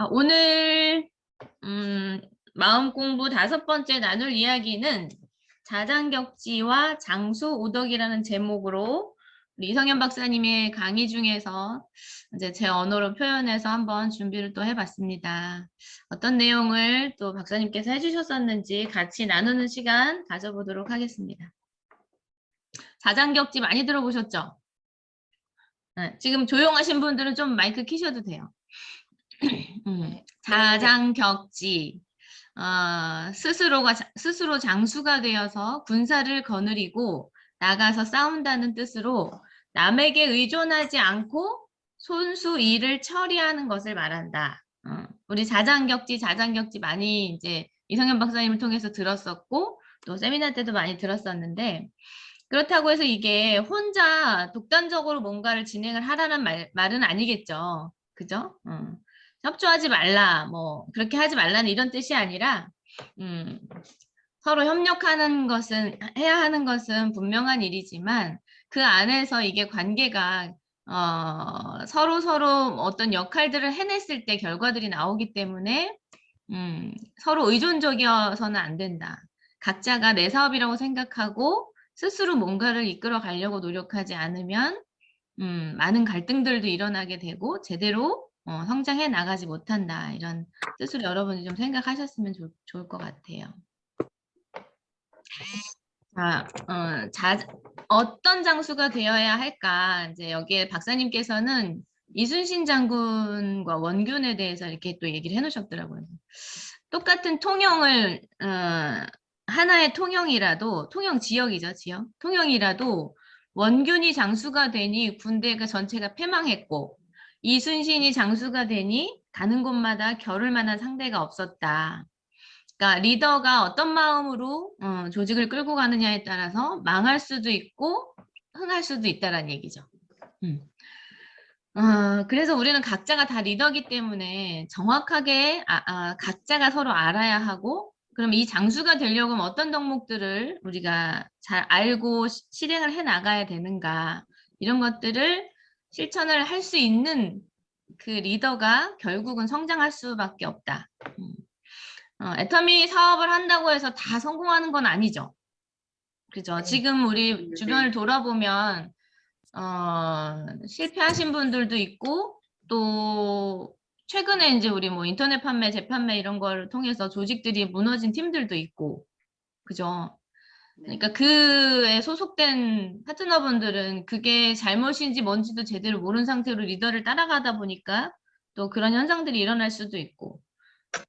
오늘 마음 공부 5번째 나눌 이야기는 자장격지와 장수오덕이라는 제목으로 우리 이성현 박사님의 강의 중에서 이제 제 언어로 표현해서 한번 준비를 또 해봤습니다. 어떤 내용을 또 박사님께서 해주셨었는지 같이 나누는 시간 가져보도록 하겠습니다. 자장격지 많이 들어보셨죠? 네, 지금 조용하신 분들은 좀 마이크 켜셔도 돼요. 자장격지. 스스로 장수가 되어서 군사를 거느리고 나가서 싸운다는 뜻으로 남에게 의존하지 않고 손수 일을 처리하는 것을 말한다. 우리 자장격지 많이 이제 이성현 박사님을 통해서 들었었고 또 세미나 때도 많이 들었었는데, 그렇다고 해서 이게 혼자 독단적으로 뭔가를 진행을 하라는 말은 아니겠죠. 그죠? 협조하지 말라, 뭐 그렇게 하지 말라는 이런 뜻이 아니라 서로 협력하는 것은, 해야 하는 것은 분명한 일이지만 그 안에서 이게 관계가 서로 어떤 역할들을 해냈을 때 결과들이 나오기 때문에 서로 의존적이어서는 안 된다. 각자가 내 사업이라고 생각하고 스스로 뭔가를 이끌어 가려고 노력하지 않으면 많은 갈등들도 일어나게 되고 제대로 성장해 나가지 못한다. 이런 뜻으로 여러분이 좀 생각하셨으면 좋을 것 같아요. 어떤 장수가 되어야 할까? 이제 여기에 박사님께서는 이순신 장군과 원균에 대해서 이렇게 또 얘기를 해놓으셨더라고요. 똑같은 통영을 하나의 통영이라도, 통영 지역이죠, 지역. 통영이라도 원균이 장수가 되니 군대가 전체가 패망했고 이순신이 장수가 되니 가는 곳마다 겨룰 만한 상대가 없었다. 그러니까 리더가 어떤 마음으로 조직을 끌고 가느냐에 따라서 망할 수도 있고 흥할 수도 있다라는 얘기죠. 그래서 우리는 각자가 다 리더기 때문에 정확하게 각자가 서로 알아야 하고, 그럼 이 장수가 되려고 하면 어떤 덕목들을 우리가 잘 알고 실행을 해 나가야 되는가, 이런 것들을 실천을 할 수 있는 그 리더가 결국은 성장할 수밖에 없다. 애터미 사업을 한다고 해서 다 성공하는 건 아니죠. 그죠? 지금 우리 주변을 돌아보면 실패하신 분들도 있고, 또 최근에 이제 우리 뭐 인터넷 판매, 재판매 이런 걸 통해서 조직들이 무너진 팀들도 있고, 그죠? 그러니까 그에 소속된 파트너분들은 그게 잘못인지 뭔지도 제대로 모르는 상태로 리더를 따라가다 보니까 또 그런 현상들이 일어날 수도 있고,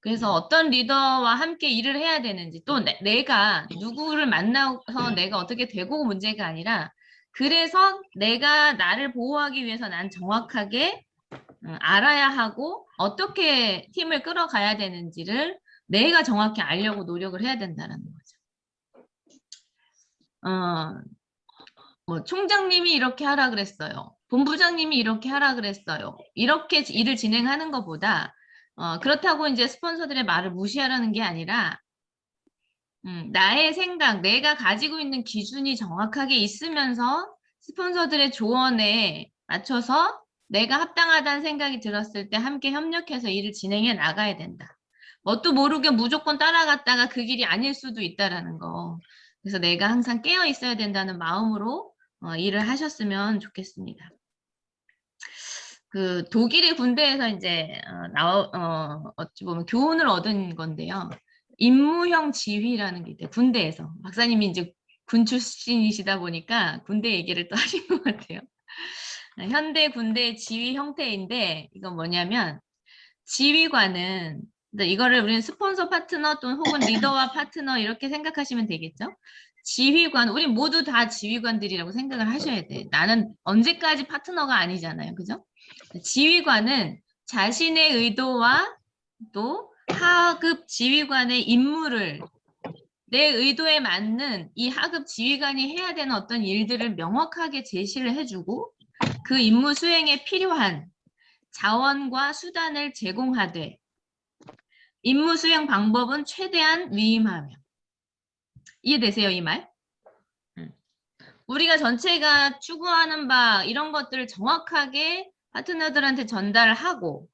그래서 어떤 리더와 함께 일을 해야 되는지, 또 내가 누구를 만나서 내가 어떻게 되고 문제가 아니라, 그래서 내가 나를 보호하기 위해서 난 정확하게 알아야 하고 어떻게 팀을 끌어가야 되는지를 내가 정확히 알려고 노력을 해야 된다는 거죠. 뭐 총장님이 이렇게 하라 그랬어요. 본부장님이 이렇게 하라 그랬어요. 이렇게 일을 진행하는 것보다 그렇다고 이제 스폰서들의 말을 무시하라는 게 아니라 나의 생각, 내가 가지고 있는 기준이 정확하게 있으면서 스폰서들의 조언에 맞춰서 내가 합당하다는 생각이 들었을 때 함께 협력해서 일을 진행해 나가야 된다. 뭣도 모르게 무조건 따라갔다가 그 길이 아닐 수도 있다라는 거. 그래서 내가 항상 깨어 있어야 된다는 마음으로 일을 하셨으면 좋겠습니다. 그 독일의 군대에서 이제 어찌 보면 교훈을 얻은 건데요. 임무형 지휘라는 게 있대요. 군대에서. 박사님이 이제 군 출신이시다 보니까 군대 얘기를 또 하신 것 같아요. 현대 군대 지휘 형태인데, 이건 뭐냐면 지휘관은, 이거를 우리는 스폰서 파트너 또는 혹은 리더와 파트너 이렇게 생각하시면 되겠죠. 지휘관, 우리 모두 다 지휘관들이라고 생각을 하셔야 돼. 나는 언제까지 파트너가 아니잖아요. 그죠? 지휘관은 자신의 의도와 또 하급 지휘관의 임무를, 내 의도에 맞는 이 하급 지휘관이 해야 되는 어떤 일들을 명확하게 제시를 해주고 그 임무 수행에 필요한 자원과 수단을 제공하되 임무 수행 방법은 최대한 위임하며. 이해되세요, 이 말? 우리가 전체가 추구하는 바 이런 것들을 정확하게 파트너들한테 전달하고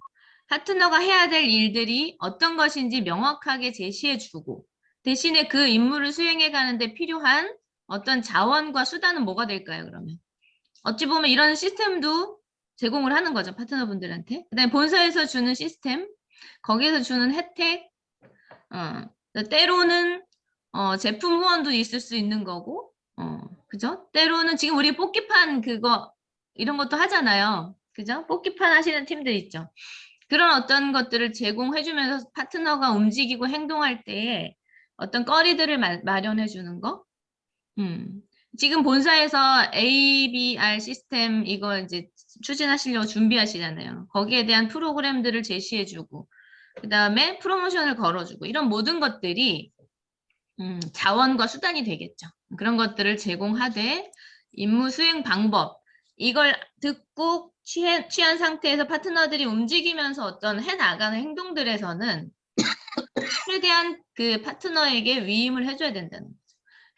파트너가 해야 될 일들이 어떤 것인지 명확하게 제시해주고 대신에 그 임무를 수행해 가는데 필요한 어떤 자원과 수단은 뭐가 될까요, 그러면? 어찌 보면 이런 시스템도 제공을 하는 거죠, 파트너분들한테. 그다음에 본사에서 주는 시스템, 거기에서 주는 혜택, 때로는 제품 후원도 있을 수 있는 거고, 그죠? 때로는 지금 우리 뽑기판 그거 이런 것도 하잖아요. 그죠? 뽑기판 하시는 팀들 있죠. 그런 어떤 것들을 제공해주면서 파트너가 움직이고 행동할 때에 어떤 거리들을 마련해 주는 거. 지금 본사에서 ABR 시스템 이거 이제 추진하시려고 준비하시잖아요. 거기에 대한 프로그램들을 제시해주고, 그 다음에 프로모션을 걸어주고, 이런 모든 것들이 자원과 수단이 되겠죠. 그런 것들을 제공하되 임무 수행 방법, 이걸 듣고 취한 상태에서 파트너들이 움직이면서 어떤 해나가는 행동들에서는 최대한 그 파트너에게 위임을 해줘야 된다는 거죠.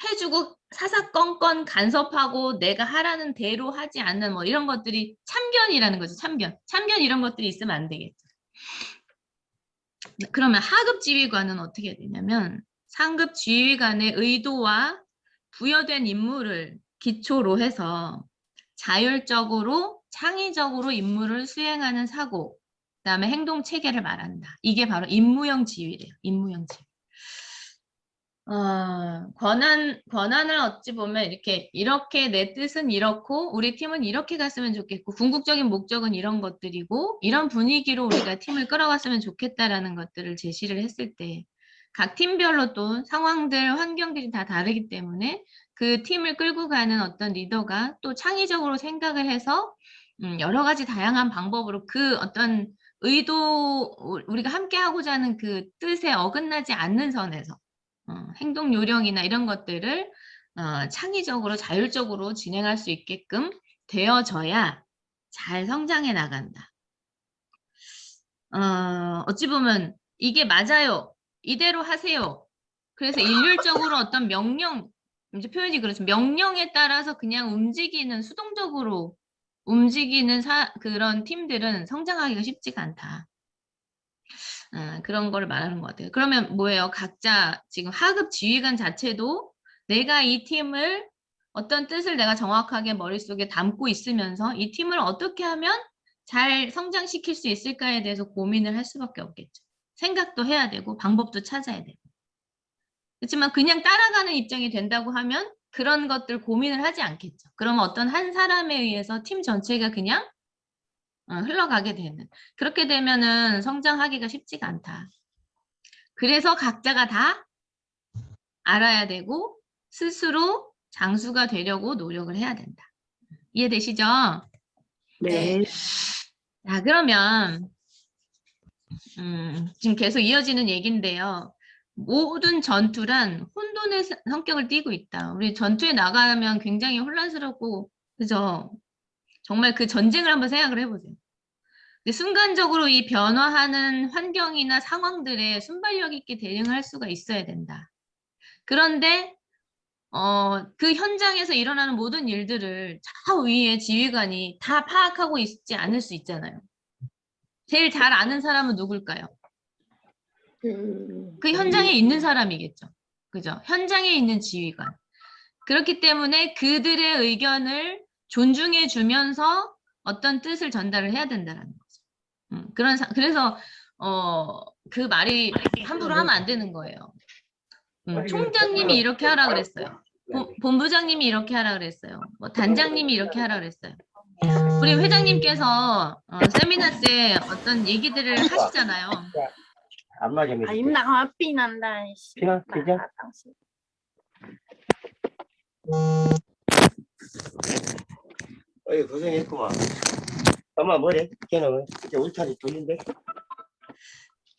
해주고 사사건건 간섭하고 내가 하라는 대로 하지 않는 뭐 이런 것들이 참견이라는 거죠. 참견 이런 것들이 있으면 안 되겠죠. 그러면 하급 지휘관은 어떻게 되냐면 상급 지휘관의 의도와 부여된 임무를 기초로 해서 자율적으로 창의적으로 임무를 수행하는 사고, 그다음에 행동 체계를 말한다. 이게 바로 임무형 지휘래요. 임무형 지휘. 권한을 어찌 보면 이렇게 내 뜻은 이렇고 우리 팀은 이렇게 갔으면 좋겠고 궁극적인 목적은 이런 것들이고 이런 분위기로 우리가 팀을 끌어갔으면 좋겠다라는 것들을 제시를 했을 때 각 팀별로 또 상황들, 환경들이 다 다르기 때문에 그 팀을 끌고 가는 어떤 리더가 또 창의적으로 생각을 해서 여러 가지 다양한 방법으로 그 어떤 의도, 우리가 함께 하고자 하는 그 뜻에 어긋나지 않는 선에서 행동 요령이나 이런 것들을 창의적으로 자율적으로 진행할 수 있게끔 되어져야 잘 성장해 나간다. 어찌 보면 이게 맞아요. 이대로 하세요. 그래서 일률적으로 어떤 명령, 이제 표현이 그렇죠. 명령에 따라서 그냥 움직이는, 수동적으로 움직이는 그런 팀들은 성장하기가 쉽지가 않다. 그런 걸 말하는 것 같아요. 그러면 뭐예요? 각자 지금 하급 지휘관 자체도 내가 이 팀을 어떤 뜻을 내가 정확하게 머릿속에 담고 있으면서 이 팀을 어떻게 하면 잘 성장시킬 수 있을까에 대해서 고민을 할 수밖에 없겠죠. 생각도 해야 되고 방법도 찾아야 되고. 그렇지만 그냥 따라가는 입장이 된다고 하면 그런 것들 고민을 하지 않겠죠. 그러면 어떤 한 사람에 의해서 팀 전체가 그냥 흘러가게 되는. 그렇게 되면은 성장하기가 쉽지가 않다. 그래서 각자가 다 알아야 되고 스스로 장수가 되려고 노력을 해야 된다. 이해되시죠? 네. 자, 그러면 지금 계속 이어지는 얘기인데요. 모든 전투란 혼돈의 성격을 띠고 있다. 우리 전투에 나가면 굉장히 혼란스럽고, 그죠? 정말 그 전쟁을 한번 생각을 해보세요. 근데 순간적으로 이 변화하는 환경이나 상황들에 순발력 있게 대응할 수가 있어야 된다. 그런데 그 현장에서 일어나는 모든 일들을 저 위에 지휘관이 다 파악하고 있지 않을 수 있잖아요. 제일 잘 아는 사람은 누굴까요? 그 현장에 있는 사람이겠죠. 그죠? 현장에 있는 지휘관. 그렇기 때문에 그들의 의견을 존중해 주면서 어떤 뜻을 전달을 해야 된다는 거죠. 그래서 그 말이 함부로 하면 안 되는 거예요. 총장님이 이렇게 하라 그랬어요. 본부장님이 이렇게 하라 그랬어요. 뭐 단장님이 이렇게 하라 그랬어요. 우리 회장님께서 세미나 때 어떤 얘기들을 하시잖아요. Im lặng hỏi pin anh đây. 어이 고생했구만. 엄마 뭐래? 걔는 이제 울타리 돌린대.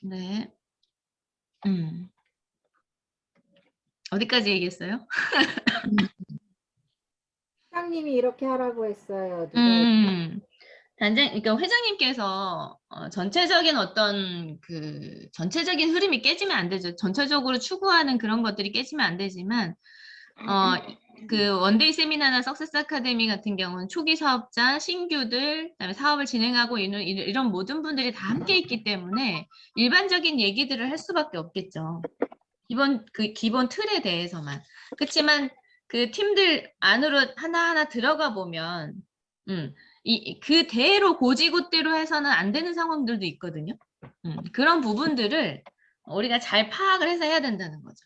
네. 어디까지 얘기했어요? 회장님이 이렇게 하라고 했어요. 그러니까 회장님께서 전체적인 어떤 그 전체적인 흐름이 깨지면 안 되죠. 전체적으로 추구하는 그런 것들이 깨지면 안 되지만 그 원데이 세미나나 석세스 아카데미 같은 경우는 초기 사업자, 신규들, 그다음에 사업을 진행하고 있는 이런 모든 분들이 다 함께 있기 때문에 일반적인 얘기들을 할 수밖에 없겠죠. 기본 틀에 대해서만. 그렇지만 그 팀들 안으로 하나하나 들어가 보면 그대로 고지고대로 해서는 안 되는 상황들도 있거든요. 그런 부분들을 우리가 잘 파악을 해서 해야 된다는 거죠.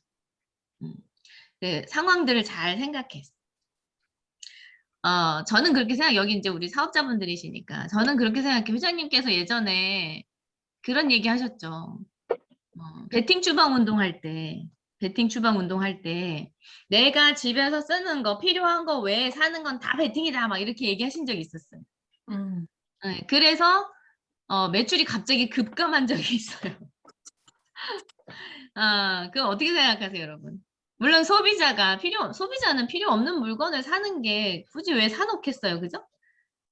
그 상황들을 잘 생각해서. 저는 그렇게 여기 이제 우리 사업자분들이시니까 저는 그렇게 생각해요. 회장님께서 예전에 그런 얘기 하셨죠. 배팅 주방 운동할 때 내가 집에서 쓰는 거 필요한 거 외에 사는 건 다 배팅이다 막 이렇게 얘기하신 적이 있었어요. 네, 그래서 매출이 갑자기 급감한 적이 있어요. 그거 어떻게 생각하세요, 여러분? 물론 소비자는 필요 없는 물건을 사는 게 굳이 왜 사놓겠어요, 그죠?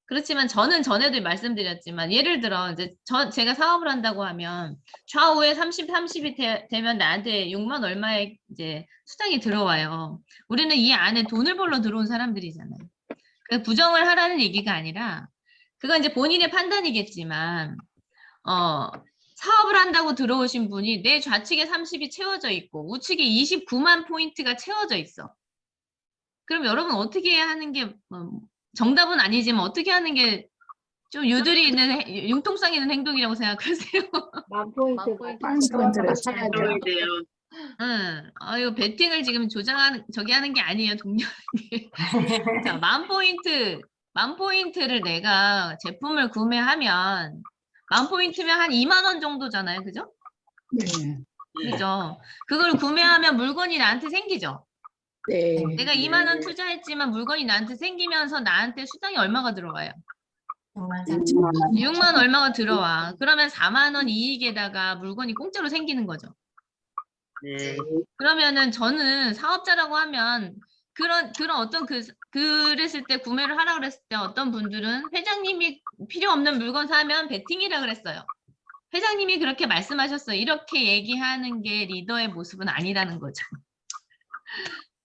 그렇지만 저는 전에도 말씀드렸지만 예를 들어 이제 제가 사업을 한다고 하면 좌우에 30이 되면 나한테 6만 얼마의 이제 수당이 들어와요. 우리는 이 안에 돈을 벌러 들어온 사람들이잖아요. 그 부정을 하라는 얘기가 아니라 그건 이제 본인의 판단이겠지만 사업을 한다고 들어오신 분이 내 좌측에 30이 채워져 있고 우측에 29만 포인트가 채워져 있어. 그럼 여러분 어떻게 하는 게 정답은 아니지만 어떻게 하는 게 좀 유들이 있는 융통성 있는 행동이라고 생각하세요? 만 포인트 포인트를 사야 돼요. 이거 배팅을 지금 저기 하는 게 아니에요, 동료하는 게. 자, 만 포인트를 내가 제품을 구매하면 만 포인트면 한 2만 원 정도잖아요, 그죠? 네. 그죠? 그걸 구매하면 물건이 나한테 생기죠. 네. 내가 2만 원 투자했지만 물건이 나한테 생기면서 나한테 수당이 얼마가 들어와요? 6만 얼마가 들어와. 그러면 4만 원 이익에다가 물건이 공짜로 생기는 거죠. 네. 그러면은 저는 사업자라고 하면 그런 어떤 그랬을 때 구매를 하라 그랬을 때 어떤 분들은 회장님이 필요 없는 물건 사면 베팅이라 그랬어요. 회장님이 그렇게 말씀하셨어요. 이렇게 얘기하는 게 리더의 모습은 아니라는 거죠.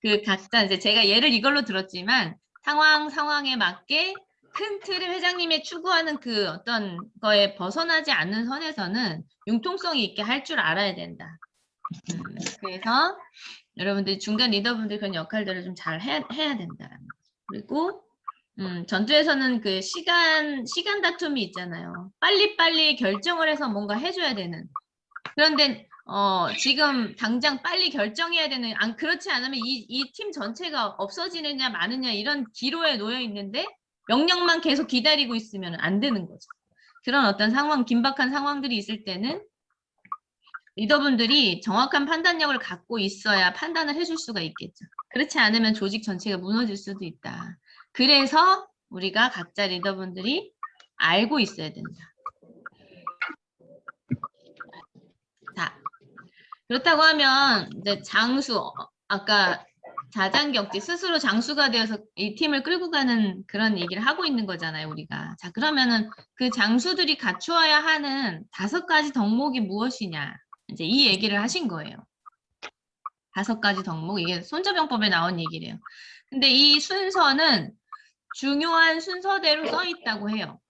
그 각자 이제 제가 예를 이걸로 들었지만 상황에 맞게 큰 틀을 회장님이 추구하는 그 어떤 거에 벗어나지 않는 선에서는 융통성이 있게 할 줄 알아야 된다. 그래서 여러분들 중간 리더분들 그런 역할들을 좀 잘 해야 된다. 그리고 전투에서는 그 시간 다툼이 있잖아요. 빨리빨리 결정을 해서 뭔가 해줘야 되는. 그런데 지금 당장 빨리 결정해야 되는, 그렇지 않으면 이 팀 전체가 없어지느냐 마느냐 이런 기로에 놓여 있는데 명령만 계속 기다리고 있으면 안 되는 거죠. 그런 어떤 긴박한 상황들이 있을 때는 리더분들이 정확한 판단력을 갖고 있어야 판단을 해줄 수가 있겠죠. 그렇지 않으면 조직 전체가 무너질 수도 있다. 그래서 우리가 각자 리더분들이 알고 있어야 된다. 자, 그렇다고 하면 이제 아까 자장격지 스스로 장수가 되어서 이 팀을 끌고 가는 그런 얘기를 하고 있는 거잖아요, 우리가. 자, 그러면은 그 장수들이 갖추어야 하는 5가지 덕목이 무엇이냐? 이제 이 얘기를 하신 거예요. 5가지 덕목, 이게 손자병법에 나온 얘기래요. 근데 이 순서는 중요한 순서대로 써 있다고 해요.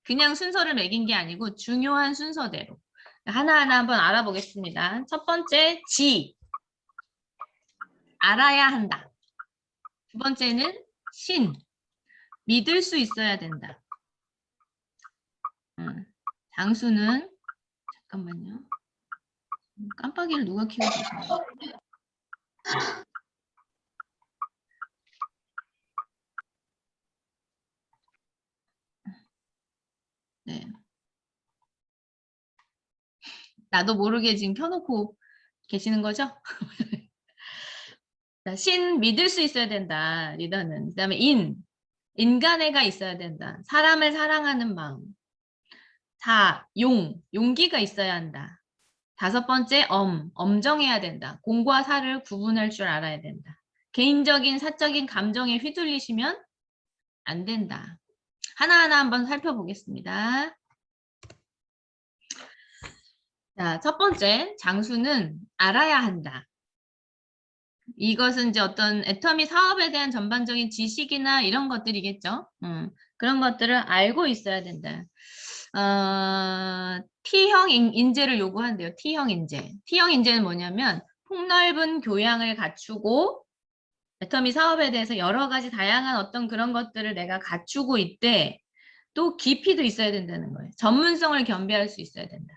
그냥 순서를 매긴 게 아니고 중요한 순서대로. 하나하나 한번 알아보겠습니다. 첫 번째, 알아야 한다. 두 번째는 믿을 수 있어야 된다. 장수는, 잠깐만요. 깜빡이를 누가 키우고 계시나요? 네. 나도 모르게 지금 켜놓고 계시는 거죠? 자, 믿을 수 있어야 된다. 리더는. 그 다음에 인간애가 있어야 된다. 사람을 사랑하는 마음. 4, 용기가 있어야 한다. 5번째, 엄정해야 된다. 공과 사를 구분할 줄 알아야 된다. 개인적인 사적인 감정에 휘둘리시면 안 된다. 하나하나 한번 살펴보겠습니다. 자, 첫 번째, 장수는 알아야 한다. 이것은 이제 어떤 애터미 사업에 대한 전반적인 지식이나 이런 것들이겠죠. 그런 것들을 알고 있어야 된다. T형 인재를 요구한대요. T형 인재. T형 인재는 뭐냐면 폭넓은 교양을 갖추고 애터미 사업에 대해서 여러 가지 다양한 어떤 그런 것들을 내가 갖추고 있대. 또 깊이도 있어야 된다는 거예요. 전문성을 겸비할 수 있어야 된다.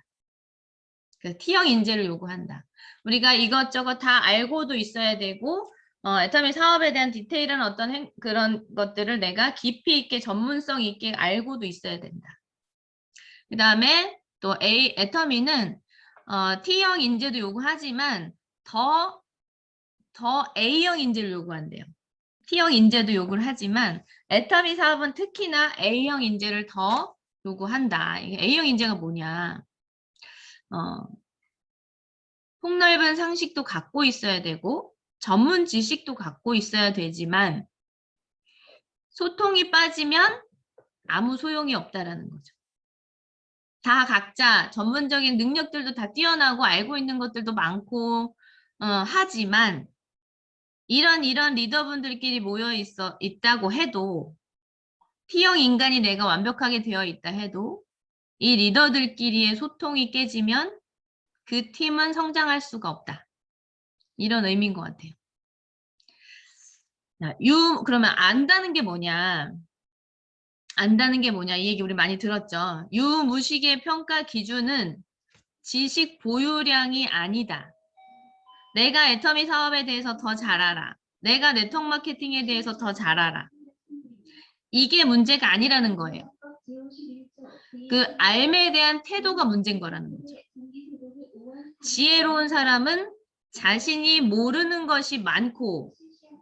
그 T형 인재를 요구한다. 우리가 이것저것 다 알고도 있어야 되고 애터미 사업에 대한 디테일한 어떤 그런 것들을 내가 깊이 있게 전문성 있게 알고도 있어야 된다. 그 다음에 또 애터미는 T형 인재도 요구하지만 더 A형 인재를 요구한대요. T형 인재도 요구를 하지만 애터미 사업은 특히나 A형 인재를 더 요구한다. 이게 A형 인재가 뭐냐? 폭넓은 상식도 갖고 있어야 되고 전문 지식도 갖고 있어야 되지만 소통이 빠지면 아무 소용이 없다라는 거죠. 다 각자 전문적인 능력들도 다 뛰어나고 알고 있는 것들도 많고 하지만 이런 리더분들끼리 모여 있다고 해도 T형 인간이 내가 완벽하게 되어 있다 해도 이 리더들끼리의 소통이 깨지면 그 팀은 성장할 수가 없다. 이런 의미인 것 같아요. 자, 그러면 안다는 게 뭐냐? 안다는 게 뭐냐? 이 얘기 우리 많이 들었죠. 유무식의 평가 기준은 지식 보유량이 아니다. 내가 애터미 사업에 대해서 더 잘 알아. 내가 네트워크 마케팅에 대해서 더 잘 알아. 이게 문제가 아니라는 거예요. 그 알에 대한 태도가 문제인 거라는 거죠. 지혜로운 사람은 자신이 모르는 것이 많고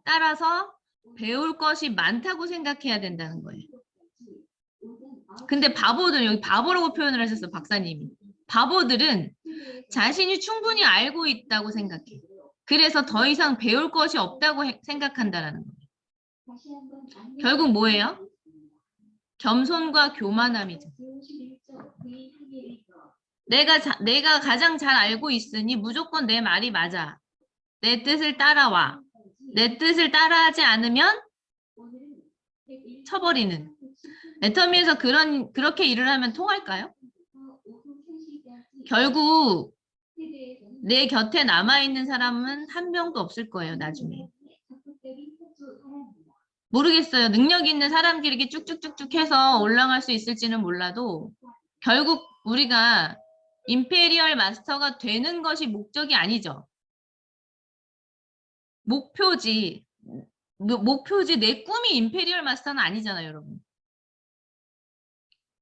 따라서 배울 것이 많다고 생각해야 된다는 거예요. 근데 바보들, 여기 바보라고 표현을 하셨어, 박사님이. 바보들은 자신이 충분히 알고 있다고 생각해. 그래서 더 이상 배울 것이 없다고 생각한다는 거예요. 결국 뭐예요? 겸손과 교만함이죠. 내가 가장 잘 알고 있으니 무조건 내 말이 맞아. 내 뜻을 따라와. 내 뜻을 따라하지 않으면 쳐버리는. 애터미에서 그렇게 일을 하면 통할까요? 결국 내 곁에 남아있는 사람은 한 명도 없을 거예요, 나중에. 모르겠어요. 능력 있는 사람들이 이렇게 쭉쭉쭉쭉 해서 올라갈 수 있을지는 몰라도 결국 우리가 임페리얼 마스터가 되는 것이 목적이 아니죠. 목표지. 내 꿈이 임페리얼 마스터는 아니잖아요, 여러분.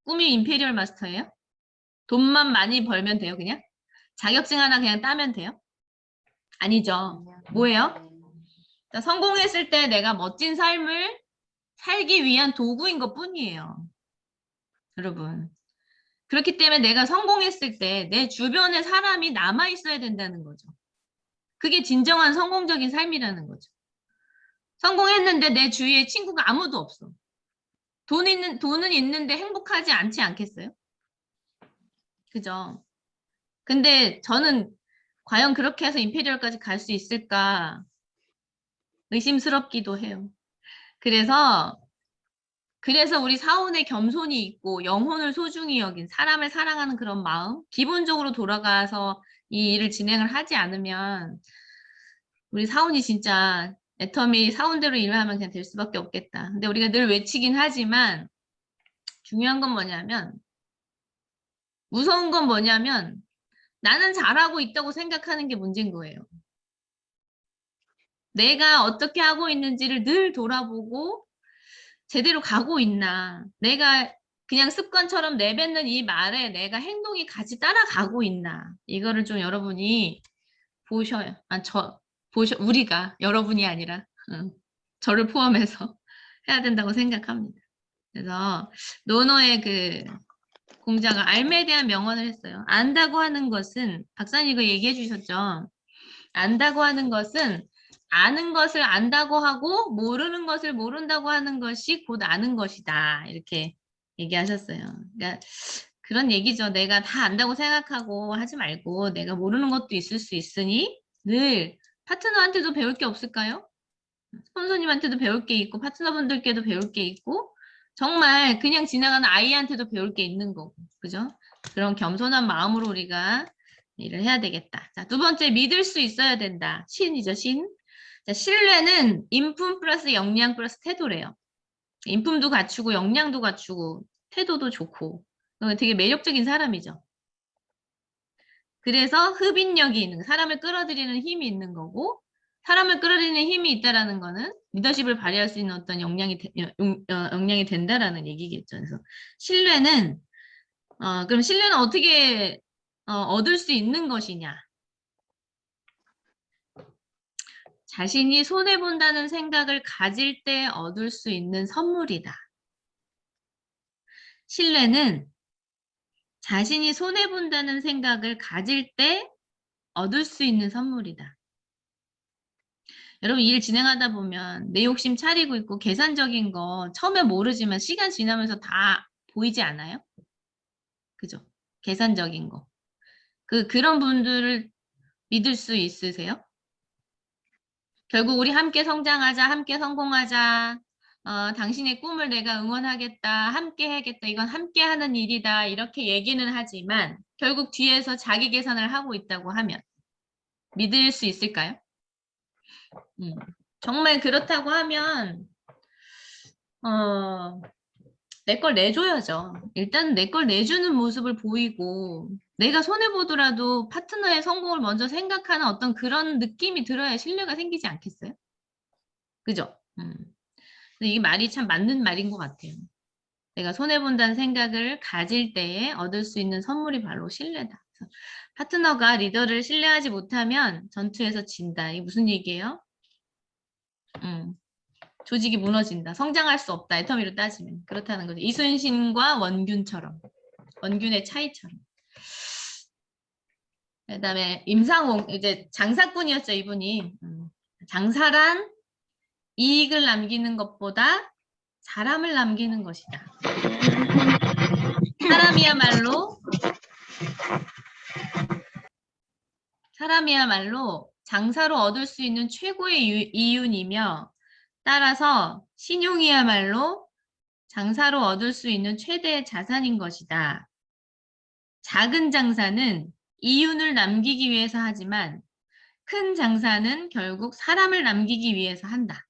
꿈이 임페리얼 마스터예요? 돈만 많이 벌면 돼요, 그냥? 자격증 하나 그냥 따면 돼요? 아니죠. 뭐예요? 성공했을 때 내가 멋진 삶을 살기 위한 도구인 것 뿐이에요. 여러분. 그렇기 때문에 내가 성공했을 때 내 주변에 사람이 남아있어야 된다는 거죠. 그게 진정한 성공적인 삶이라는 거죠. 성공했는데 내 주위에 친구가 아무도 없어. 돈은 있는데 행복하지 않지 않겠어요? 그죠? 근데 저는 과연 그렇게 해서 임페리얼까지 갈 수 있을까 의심스럽기도 해요. 그래서 우리 사원의 겸손이 있고 영혼을 소중히 여긴 사람을 사랑하는 그런 마음, 기본적으로 돌아가서 이 일을 진행을 하지 않으면 우리 사원이 진짜 애터미 사원대로 일을 하면 그냥 될 수밖에 없겠다. 근데 우리가 늘 외치긴 하지만 중요한 건 뭐냐면 무서운 건 뭐냐면 나는 잘하고 있다고 생각하는 게 문제인 거예요. 내가 어떻게 하고 있는지를 늘 돌아보고 제대로 가고 있나. 내가 그냥 습관처럼 내뱉는 이 말에 내가 행동이 같이 따라가고 있나. 이거를 좀 여러분이 보셔요. 우리가 여러분이 아니라 저를 포함해서 해야 된다고 생각합니다. 그래서 노노의 그 공자가 알매에 대한 명언을 했어요. 안다고 하는 것은 박사님 이거 얘기해 주셨죠. 안다고 하는 것은 아는 것을 안다고 하고 모르는 것을 모른다고 하는 것이 곧 아는 것이다. 이렇게 얘기하셨어요. 그러니까 그런 얘기죠. 내가 다 안다고 생각하고 하지 말고 내가 모르는 것도 있을 수 있으니 늘 파트너한테도 배울 게 없을까요? 스폰서님한테도 배울 게 있고 파트너분들께도 배울 게 있고 정말 그냥 지나가는 아이한테도 배울 게 있는 거고 그죠? 그런 겸손한 마음으로 우리가 일을 해야 되겠다. 자, 두 번째 믿을 수 있어야 된다. 신이죠, 신. 자, 신뢰는 인품 플러스 역량 플러스 태도래요. 인품도 갖추고 역량도 갖추고 태도도 좋고 되게 매력적인 사람이죠. 그래서 흡인력이 있는 사람을 끌어들이는 힘이 있는 거고 사람을 끌어들이는 힘이 있다라는 거는 리더십을 발휘할 수 있는 어떤 역량이 된다라는 얘기겠죠. 그래서 신뢰는 그럼 신뢰는 어떻게 얻을 수 있는 것이냐? 자신이 손해본다는 생각을 가질 때 얻을 수 있는 선물이다. 신뢰는 자신이 손해본다는 생각을 가질 때 얻을 수 있는 선물이다. 여러분 일 진행하다 보면 내 욕심 차리고 있고 계산적인 거 처음에 모르지만 시간 지나면서 다 보이지 않아요? 그죠? 계산적인 거. 그런 분들을 믿을 수 있으세요? 결국 우리 함께 성장하자, 함께 성공하자, 당신의 꿈을 내가 응원하겠다, 함께 해야겠다, 이건 함께 하는 일이다, 이렇게 얘기는 하지만 결국 뒤에서 자기 계산을 하고 있다고 하면 믿을 수 있을까요? 정말 그렇다고 하면 내 걸 내줘야죠. 일단 내 걸 내주는 모습을 보이고 내가 손해보더라도 파트너의 성공을 먼저 생각하는 어떤 그런 느낌이 들어야 신뢰가 생기지 않겠어요? 그죠? 근데 이 말이 참 맞는 말인 것 같아요. 내가 손해본다는 생각을 가질 때에 얻을 수 있는 선물이 바로 신뢰다. 그래서 파트너가 리더를 신뢰하지 못하면 전투에서 진다. 이게 무슨 얘기예요? 조직이 무너진다. 성장할 수 없다. 애터미로 따지면. 그렇다는 거죠. 이순신과 원균처럼. 원균의 차이처럼. 그 다음에 임상홍, 이제 장사꾼이었죠, 이분이. 장사란 이익을 남기는 것보다 사람을 남기는 것이다. 사람이야말로 장사로 얻을 수 있는 최고의 이윤이며 따라서 신용이야말로 장사로 얻을 수 있는 최대의 자산인 것이다. 작은 장사는 이윤을 남기기 위해서 하지만 큰 장사는 결국 사람을 남기기 위해서 한다.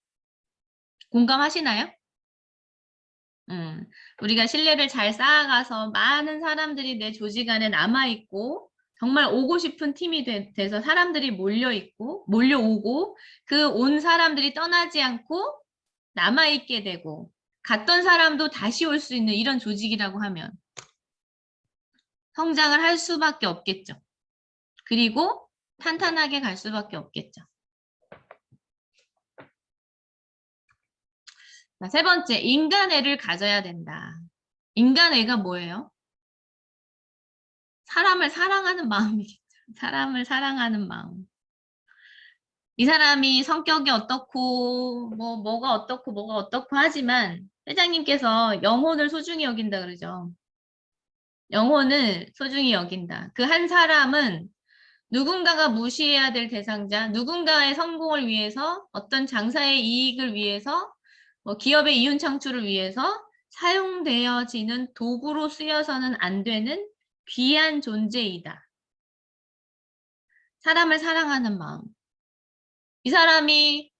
공감하시나요? 우리가 신뢰를 잘 쌓아가서 많은 사람들이 내 조직 안에 남아있고 정말 오고 싶은 팀이 돼서 사람들이 몰려오고 그 온 사람들이 떠나지 않고 남아있게 되고 갔던 사람도 다시 올 수 있는 이런 조직이라고 하면 성장을 할 수밖에 없겠죠. 그리고 탄탄하게 갈 수밖에 없겠죠. 자, 세 번째, 인간애를 가져야 된다. 인간애가 뭐예요? 사람을 사랑하는 마음이겠죠. 사람을 사랑하는 마음. 이 사람이 성격이 어떻고 뭐가 어떻고 하지만 회장님께서 영혼을 소중히 여긴다 그러죠. 영혼을 소중히 여긴다. 그 한 사람은 누군가가 무시해야 될 대상자, 누군가의 성공을 위해서 어떤 장사의 이익을 위해서 기업의 이윤 창출을 위해서 사용되어지는 도구로 쓰여서는 안 되는 귀한 존재이다. 사람을 사랑하는 마음. 이 사람이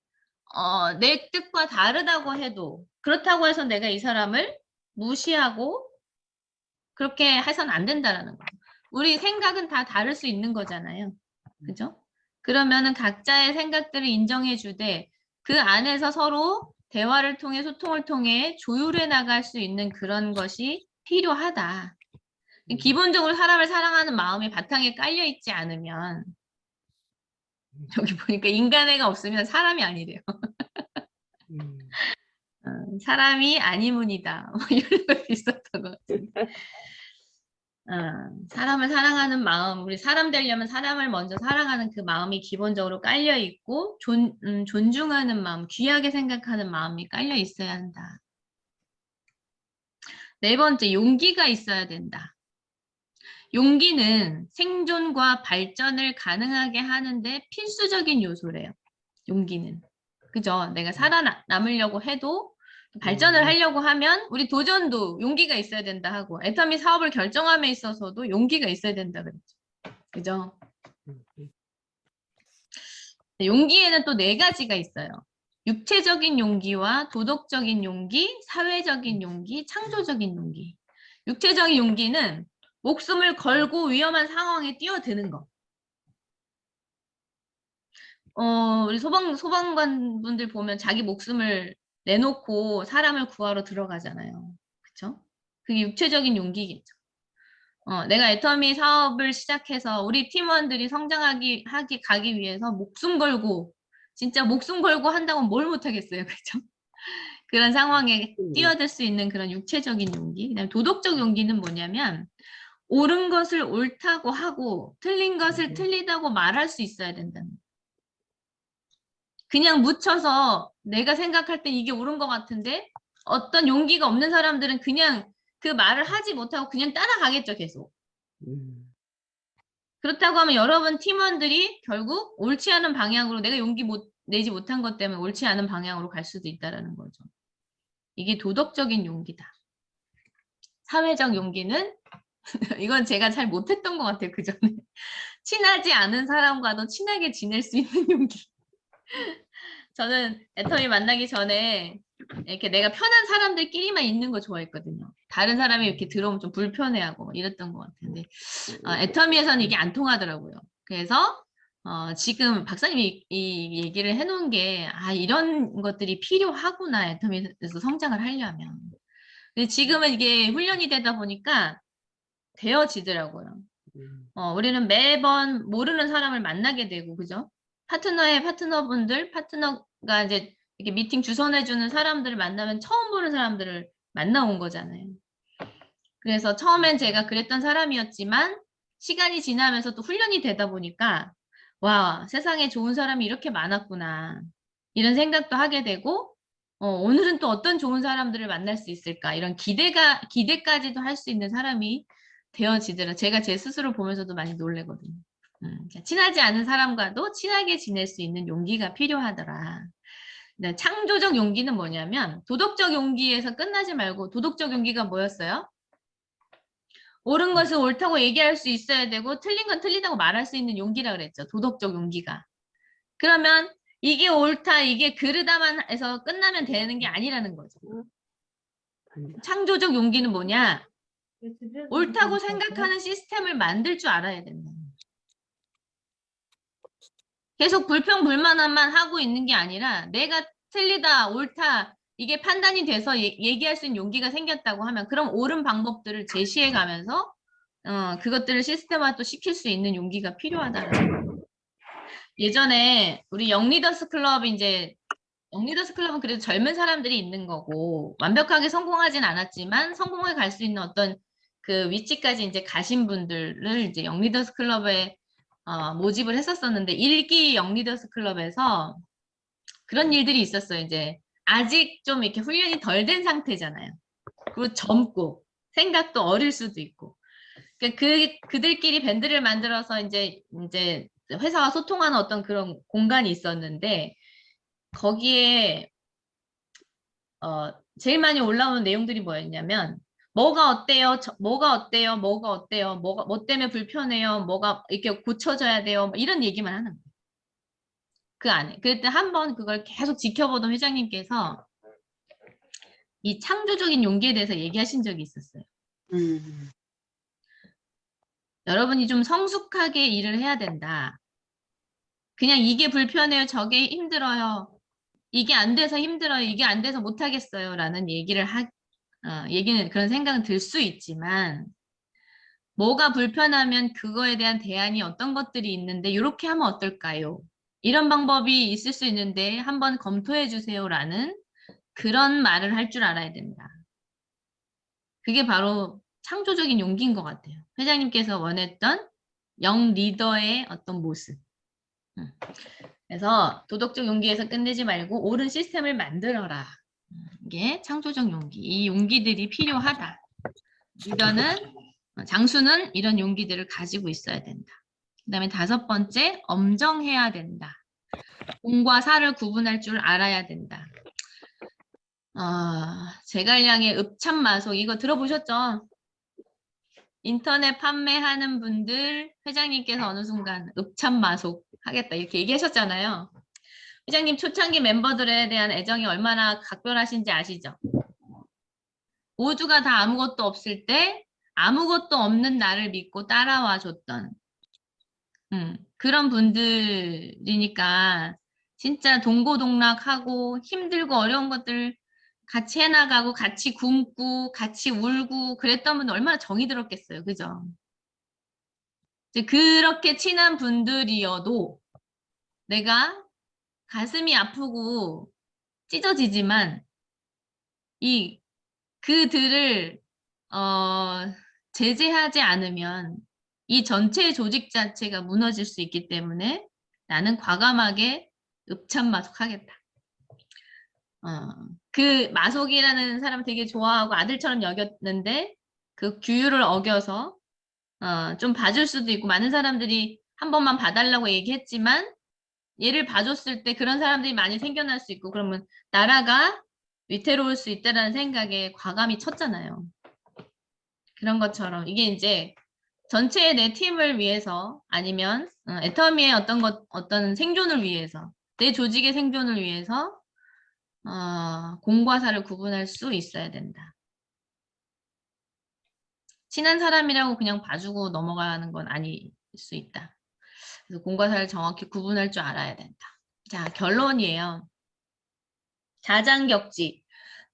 내 뜻과 다르다고 해도 그렇다고 해서 내가 이 사람을 무시하고 그렇게 해서는 안 된다라는 거예요. 우리 생각은 다 다를 수 있는 거잖아요. 그죠? 그러면은 각자의 생각들을 인정해 주되 그 안에서 서로 대화를 통해 소통을 통해 조율해 나갈 수 있는 그런 것이 필요하다. 기본적으로 사람을 사랑하는 마음이 바탕에 깔려 있지 않으면 여기 보니까 인간애가 없으면 사람이 아니래요. 사람이 아니문이다. 이런 거 있었던 것 같은데. 사람을 사랑하는 마음, 우리 사람 되려면 사람을 먼저 사랑하는 그 마음이 기본적으로 깔려 있고 존중하는 마음, 귀하게 생각하는 마음이 깔려 있어야 한다. 네 번째, 용기가 있어야 된다. 용기는 생존과 발전을 가능하게 하는데 필수적인 요소래요. 용기는. 그죠? 내가 살아남으려고 해도 발전을 하려고 하면 우리 도전도 용기가 있어야 된다 하고 애터미 사업을 결정함에 있어서도 용기가 있어야 된다 그랬죠. 그죠? 용기에는 또 4가지가 있어요. 육체적인 용기와 도덕적인 용기, 사회적인 용기, 창조적인 용기. 육체적인 용기는 목숨을 걸고 위험한 상황에 뛰어드는 거. 우리 소방관 분들 보면 자기 목숨을 내놓고 사람을 구하러 들어가잖아요. 그쵸? 그게 육체적인 용기겠죠. 내가 애터미 사업을 시작해서 우리 팀원들이 가기 위해서 목숨 걸고, 진짜 목숨 걸고 한다고 뭘 못하겠어요. 그죠? 그런 상황에 뛰어들 수 있는 그런 육체적인 용기. 그다음에 도덕적 용기는 뭐냐면, 옳은 것을 옳다고 하고, 틀린 것을 틀리다고 말할 수 있어야 된다는 거예요. 그냥 묻혀서 내가 생각할 땐 이게 옳은 것 같은데, 어떤 용기가 없는 사람들은 그냥 그 말을 하지 못하고 그냥 따라가겠죠, 계속. 그렇다고 하면 여러분 팀원들이 결국 옳지 않은 방향으로 내가 용기 내지 못한 것 때문에 옳지 않은 방향으로 갈 수도 있다는 거죠. 이게 도덕적인 용기다. 사회적 용기는 이건 제가 잘 못했던 것 같아요. 그 전에. 친하지 않은 사람과도 친하게 지낼 수 있는 용기. 저는 애터미 만나기 전에 이렇게 내가 편한 사람들끼리만 있는 거 좋아했거든요. 다른 사람이 이렇게 들어오면 좀 불편해하고 이랬던 것 같은데 애터미에서는 이게 안 통하더라고요. 그래서 지금 박사님이 이 얘기를 해놓은 게 이런 것들이 필요하구나. 애터미에서 성장을 하려면. 근데 지금은 이게 훈련이 되다 보니까 되어지더라고요. 우리는 매번 모르는 사람을 만나게 되고, 그죠? 파트너가 이제 이렇게 미팅 주선해주는 사람들을 만나면 처음 보는 사람들을 만나온 거잖아요. 그래서 처음엔 제가 그랬던 사람이었지만 시간이 지나면서 또 훈련이 되다 보니까 와, 세상에 좋은 사람이 이렇게 많았구나. 이런 생각도 하게 되고 오늘은 또 어떤 좋은 사람들을 만날 수 있을까? 이런 기대까지도 할 수 있는 사람이 되어지더라. 제가 제 스스로 보면서도 많이 놀래거든요. 친하지 않은 사람과도 친하게 지낼 수 있는 용기가 필요하더라. 네, 창조적 용기는 뭐냐면 도덕적 용기에서 끝나지 말고 도덕적 용기가 뭐였어요? 옳은 것은 옳다고 얘기할 수 있어야 되고 틀린 건 틀리다고 말할 수 있는 용기라 그랬죠. 도덕적 용기가. 그러면 이게 옳다, 이게 그르다만 해서 끝나면 되는 게 아니라는 거죠. 창조적 용기는 뭐냐? 옳다고 생각하는 시스템을 만들 줄 알아야 된다. 계속 불평불만만 하고 있는 게 아니라 내가 틀리다, 옳다 이게 판단이 돼서 얘기할 수 있는 용기가 생겼다고 하면 그럼 옳은 방법들을 제시해 가면서 그것들을 시스템화 또 시킬 수 있는 용기가 필요하다는 거예요. 예전에 우리 영리더스 클럽이 이제 영리더스 클럽은 그래도 젊은 사람들이 있는 거고 완벽하게 성공하진 않았지만 성공에 갈 수 있는 어떤 그 위치까지 이제 가신 분들을 이제 영리더스 클럽에 모집을 했었었는데 1기 영리더스 클럽에서 그런 일들이 있었어요. 이제 아직 좀 이렇게 훈련이 덜 된 상태잖아요. 그리고 젊고 생각도 어릴 수도 있고. 그들끼리 밴드를 만들어서 이제 회사와 소통하는 어떤 그런 공간이 있었는데 거기에 제일 많이 올라오는 내용들이 뭐였냐면 뭐가 어때요? 뭐가 어때요? 뭐가 어때요? 뭐 때문에 불편해요? 뭐가 이렇게 고쳐져야 돼요? 뭐 이런 얘기만 하는 거예요. 그 안에. 그때 한번 그걸 계속 지켜보던 회장님께서 이 창조적인 용기에 대해서 얘기하신 적이 있었어요. 여러분이 좀 성숙하게 일을 해야 된다. 그냥 이게 불편해요. 저게 힘들어요. 이게 안 돼서 힘들어요. 이게 안 돼서 못하겠어요. 라는 얘기는 그런 생각은 들 수 있지만 뭐가 불편하면 그거에 대한 대안이 어떤 것들이 있는데 이렇게 하면 어떨까요? 이런 방법이 있을 수 있는데 한번 검토해 주세요라는 그런 말을 할 줄 알아야 된다. 그게 바로 창조적인 용기인 것 같아요. 회장님께서 원했던 영 리더의 어떤 모습. 그래서 도덕적 용기에서 끝내지 말고 옳은 시스템을 만들어라. 이게 창조적 용기. 이 용기들이 필요하다. 리더는 장수는 이런 용기들을 가지고 있어야 된다. 그다음에 5번째, 엄정해야 된다. 공과 사를 구분할 줄 알아야 된다. 제갈량의 읍참마속 이거 들어보셨죠? 인터넷 판매하는 분들 회장님께서 어느 순간 읍참마속 하겠다 이렇게 얘기하셨잖아요. 회장님 초창기 멤버들에 대한 애정이 얼마나 각별하신지 아시죠? 모두가 다 아무것도 없을 때 아무것도 없는 나를 믿고 따라와 줬던 그런 분들이니까 진짜 동고동락하고 힘들고 어려운 것들 같이 해나가고 같이 굶고 같이 울고 그랬던 분들 얼마나 정이 들었겠어요. 그죠? 이제 그렇게 친한 분들이어도 내가 가슴이 아프고 찢어지지만 그들을 제재하지 않으면 이 전체 조직 자체가 무너질 수 있기 때문에 나는 과감하게 읍참마속하겠다. 그 마속이라는 사람을 되게 좋아하고 아들처럼 여겼는데 그 규율을 어겨서 좀 봐줄 수도 있고 많은 사람들이 한 번만 봐달라고 얘기했지만 얘를 봐줬을 때 그런 사람들이 많이 생겨날 수 있고 그러면 나라가 위태로울 수 있다는 생각에 과감히 쳤잖아요. 그런 것처럼 이게 이제 전체의 내 팀을 위해서 아니면 애터미의 어떤 생존을 위해서 내 조직의 생존을 위해서 공과 사를 구분할 수 있어야 된다. 친한 사람이라고 그냥 봐주고 넘어가는 건 아닐 수 있다. 그래서 공과 사를 정확히 구분할 줄 알아야 된다. 자, 결론이에요. 자장격지.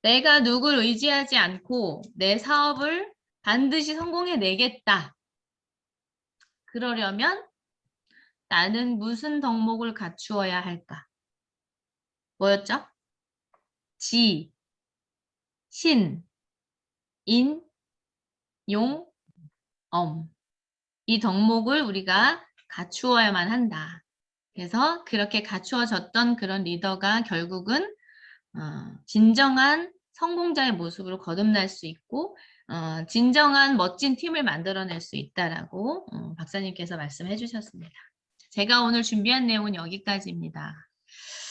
내가 누굴 의지하지 않고 내 사업을 반드시 성공해내겠다. 그러려면 나는 무슨 덕목을 갖추어야 할까? 뭐였죠? 지, 신, 인, 용, 엄. 이 덕목을 우리가 갖추어야만 한다. 그래서 그렇게 갖추어졌던 그런 리더가 결국은 진정한 성공자의 모습으로 거듭날 수 있고 진정한 멋진 팀을 만들어낼 수 있다라고 박사님께서 말씀해 주셨습니다. 제가 오늘 준비한 내용은 여기까지입니다.